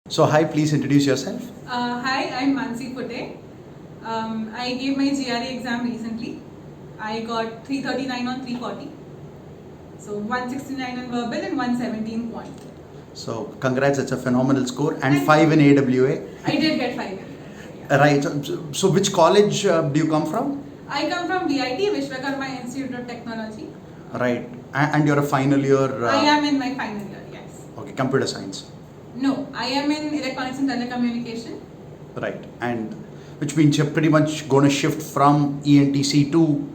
So hi, please introduce yourself. Hi, I'm Mansi Phute. I gave my GRE exam recently. I got 339 on 340. So 169 in verbal and 117 in quant. So congrats, it's a phenomenal score, and Thank 5 in AWA. I did get 5 in it. Yeah. Right. So which college do you come from? I come from VIT, Vishwakarma Institute of Technology. Right. And you're a final year. I am in my final year, yes. Okay, computer science. No, I am in electronics and telecommunication. Right. And which means you're pretty much going to shift from ENTC to.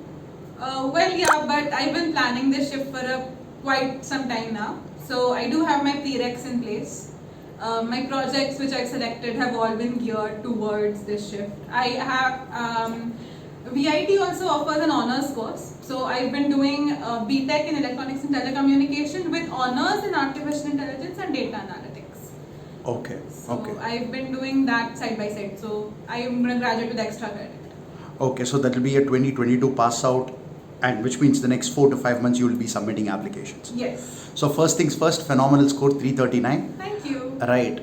Well, yeah, but I've been planning this shift for quite some time now. So I do have my prereqs in place. My projects which I selected have all been geared towards this shift. I have VIT also offers an honors course. So I've been doing BTech in electronics and telecommunication with honors in artificial intelligence and data analytics. Okay. So Okay. I've been doing that side by side. So I'm going to graduate with extra credit. Okay. So that will be a 2022 pass out, and which means the next 4 to 5 months you will be submitting applications. Yes. So first things first, phenomenal score 339. Thank you. Right.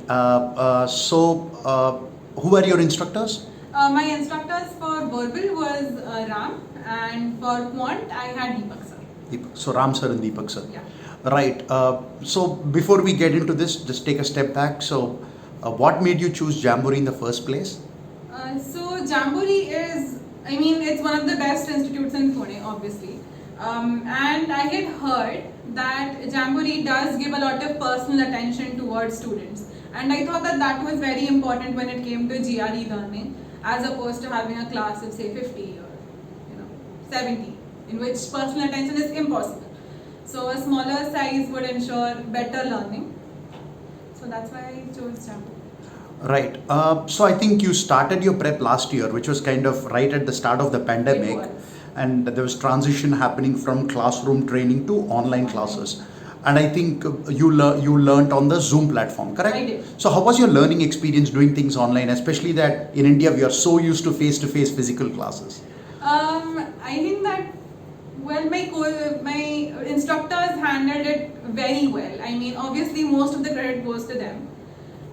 Who are your instructors? My instructors for verbal was Ram, and for quant I had Deepak sir. So Ram sir and Deepak sir. Yeah. Right. So before we get into this, just take a step back. So, what made you choose Jamboree in the first place? So Jamboree is, I mean, it's one of the best institutes in Pune, obviously. And I had heard that Jamboree does give a lot of personal attention towards students. And I thought that that was very important when it came to GRE learning, as opposed to having a class of say 50 or 70, in which personal attention is impossible. So a smaller size would ensure better learning. So that's why I chose Jamboree. Right. So I think you started your prep last year, which was kind of right at the start of the pandemic, It was. and there was transition happening from classroom training to online classes. And I think you learned on the Zoom platform, correct? I did. So how was your learning experience doing things online, especially that in India we are so used to face physical classes? I think that my instructors handled it very well. I mean, obviously most of the credit goes to them.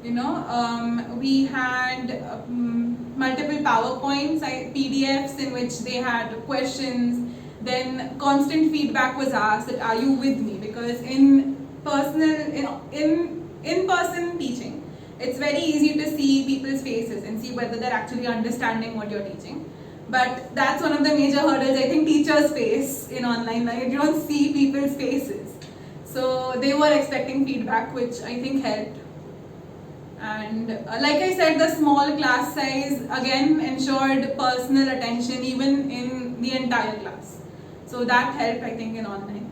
We had multiple PowerPoints, PDFs in which they had questions. Then constant feedback was asked that are you with me? Because in person teaching, it's very easy to see people's faces and see whether they're actually understanding what you're teaching. But that's one of the major hurdles I think teachers face in online. Like you don't see people's faces. So they were expecting feedback, which I think helped. And like I said, the small class size again ensured personal attention even in the entire class. So that helped, I think, in online.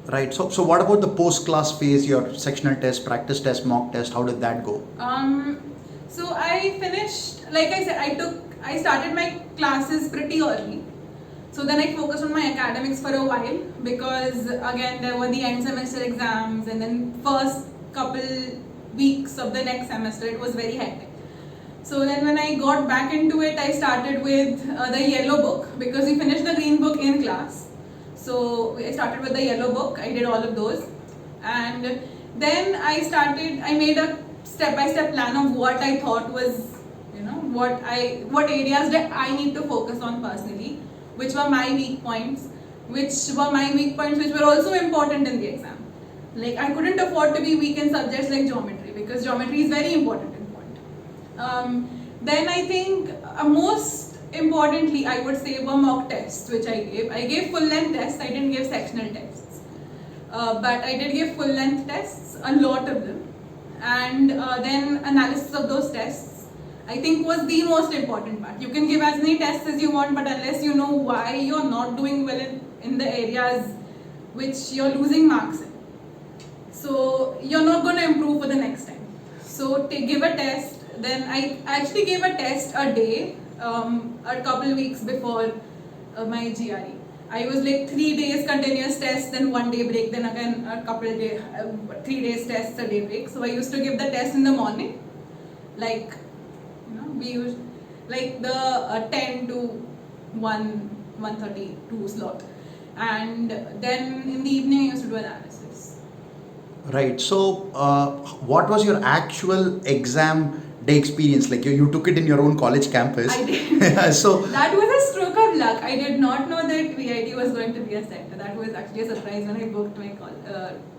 Right. So what about the post-class phase, your sectional test, practice test, mock test? How did that go? So I finished, like I said, I started my classes pretty early. So then I focused on my academics for a while because again there were the end semester exams and then first couple weeks of the next semester it was very hectic. So then when I got back into it, I started with the yellow book because we finished the green book in class. So I started with the yellow book, I did all of those. And then I made a step-by-step plan of what I thought was, what areas that I need to focus on personally, which were my weak points, which were also important in the exam. Like I couldn't afford to be weak in subjects like geometry because geometry is very important in quant. Then I think most importantly I would say were mock tests which I gave. I gave full length tests, I didn't give sectional tests. But I did give full length tests, a lot of them. And then analysis of those tests I think was the most important part. You can give as many tests as you want, but unless you know why you're not doing well in the areas which you're losing marks in, so you're not going to improve for the next time. So give a test. Then I actually gave a test a day, a couple weeks before my GRE. I was like 3 days continuous tests, then 1 day break, then again a couple days, 3 days tests, a day break. So I used to give the test in the morning, like we used like the 10 to 1:32 slot, and then in the evening I used to do analysis. Right. So, what was your actual exam day experience? Like you took it in your own college campus. I did. So, That was a stroke of luck. I did not know that VIT was going to be a center. That was actually a surprise when I booked my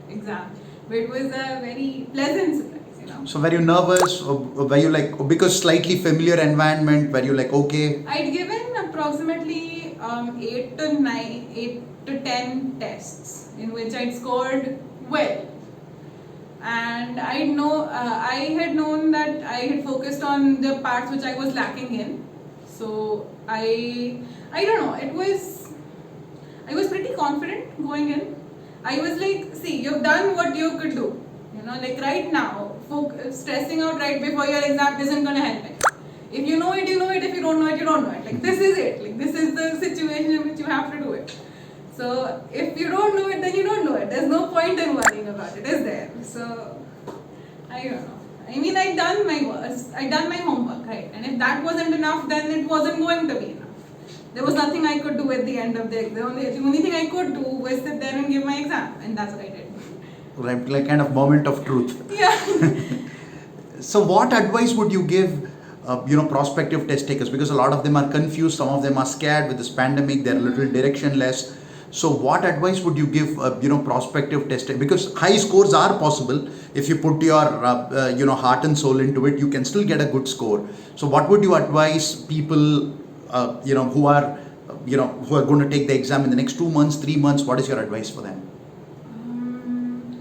exam. But it was a very pleasant surprise, you know. so were you nervous? Or were you like, because slightly familiar environment? Were you like, okay? I'd given approximately 8 to 10 tests in which I'd scored well. And I had known that I had focused on the parts which I was lacking in. So I don't know. I was pretty confident going in. I was like, see, you've done what you could do. You know, like right now, stressing out right before your exam isn't gonna help it. If you know it, you know it. If you don't know it, you don't know it. Like this is it. Like this is the situation in which you have to do it. So if you don't know it, then you don't know it. There's no point in worrying about it, is there? So I don't know. I mean, I done my work. I done my homework, right? And if that wasn't enough, then it wasn't going to be enough. There was nothing I could do at the end of the exam. The only thing I could do was sit there and give my exam, and that's what I did. Like kind of moment of truth. Yeah. So, what advice would you give, prospective test takers? Because a lot of them are confused, some of them are scared with this pandemic, they're a little directionless. So, what advice would you give, prospective test takers? Because high scores are possible if you put your, heart and soul into it. You can still get a good score. So, what would you advise people, who are going to take the exam in the next 2 months, 3 months? What is your advice for them?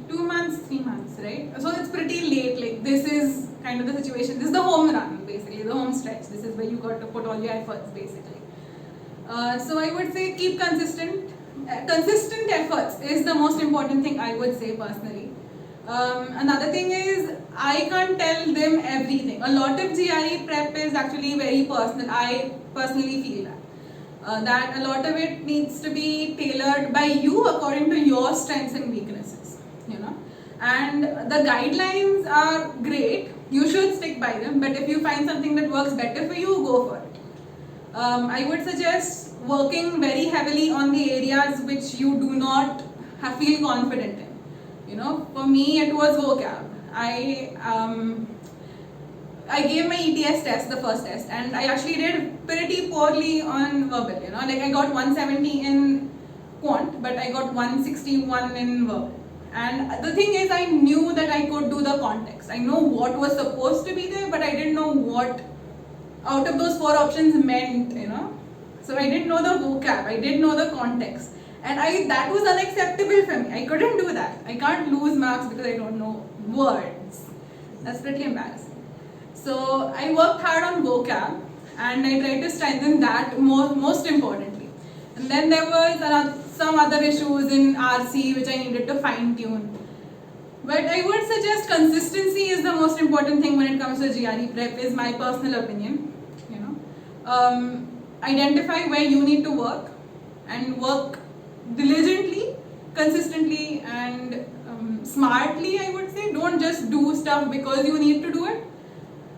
2 months, 3 months, right? So it's pretty late. Like this is kind of the situation. This is the home run, basically, the home stretch. This is where you got to put all your efforts, basically. So I would say keep consistent. Consistent efforts is the most important thing, I would say personally. Another thing is I can't tell them everything. A lot of GRE prep is actually very personal. I personally feel that a lot of it needs to be tailored by you according to your strengths and weaknesses, you know. And the guidelines are great. You should stick by them. But if you find something that works better for you, go for it. I would suggest working very heavily on the areas which you do not feel confident in. You know, for me it was vocab. I gave my ETS test, the first test, and I actually did pretty poorly on verbal. You know, like I got 170 in quant, but I got 161 in verbal. And the thing is, I knew that I could do the context. I know what was supposed to be there, but I didn't know what out of those 4 options meant, you know. So I didn't know the vocab, I didn't know the context. And that was unacceptable for me. I couldn't do that. I can't lose marks because I don't know words. That's pretty embarrassing. So I worked hard on vocab and I tried to strengthen that most importantly. And then there was some other issues in RC which I needed to fine tune. But I would suggest consistency is the most important thing when it comes to GRE prep, is my personal opinion. You know, identify where you need to work and work diligently, consistently, and smartly. I would say, don't just do stuff because you need to do it.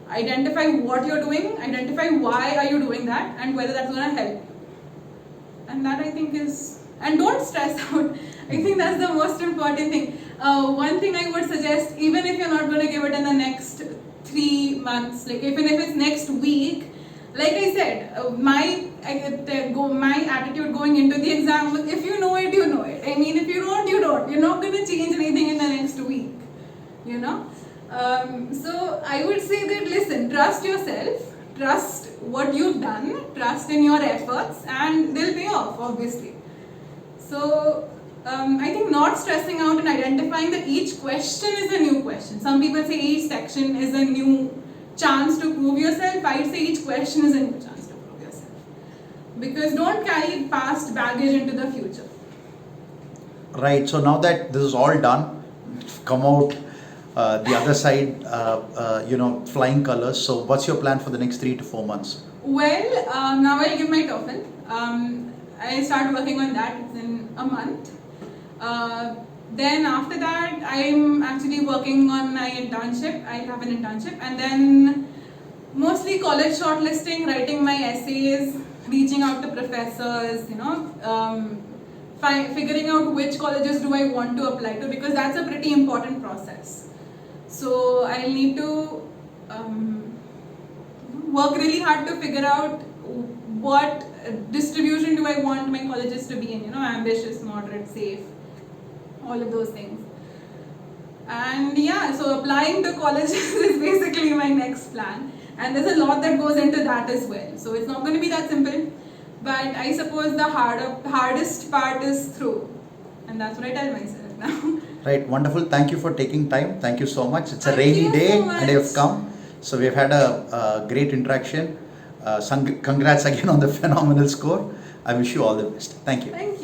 Identify what you're doing, identify why are you doing that, and whether that's going to help you. And that I think is, and don't stress out. I think that's the most important thing. One thing I would suggest, even if you're not going to give it in the next 3 months, like even if it's next week, like I said, my attitude going into the exam was, if you know it, you know it. I mean, if you don't, you don't. You're not going to change anything in the next week, you know. So I would say that, listen, trust yourself, trust what you've done, trust in your efforts, and they'll pay off, obviously. So I think not stressing out and identifying that each question is a new question. Some people say each section is a new chance to prove yourself. I'd say each question is a new chance to prove yourself. Because don't carry past baggage into the future. Right. So now that this is all done, come out the other side, flying colors. So what's your plan for the next 3 to 4 months? Well, now I'll give my TOEFL. I start working on that. It's in a month. Then after that, I'm actually working on my internship. I have an internship, and then mostly college shortlisting, writing my essays, reaching out to professors, figuring out which colleges do I want to apply to, because that's a pretty important process. So I'll need to work really hard to figure out what distribution do I want my colleges to be in, ambitious, moderate, safe, all of those things. And yeah, so applying to colleges is basically my next plan. And there's a lot that goes into that as well. So it's not going to be that simple. But I suppose the hardest part is through. And that's what I tell myself now. Right, wonderful. Thank you for taking time. Thank you so much. It's a Thank rainy you day so and you've much. come. So we've had a great interaction. Congrats again on the phenomenal score. I wish you all the best. Thank you. Thank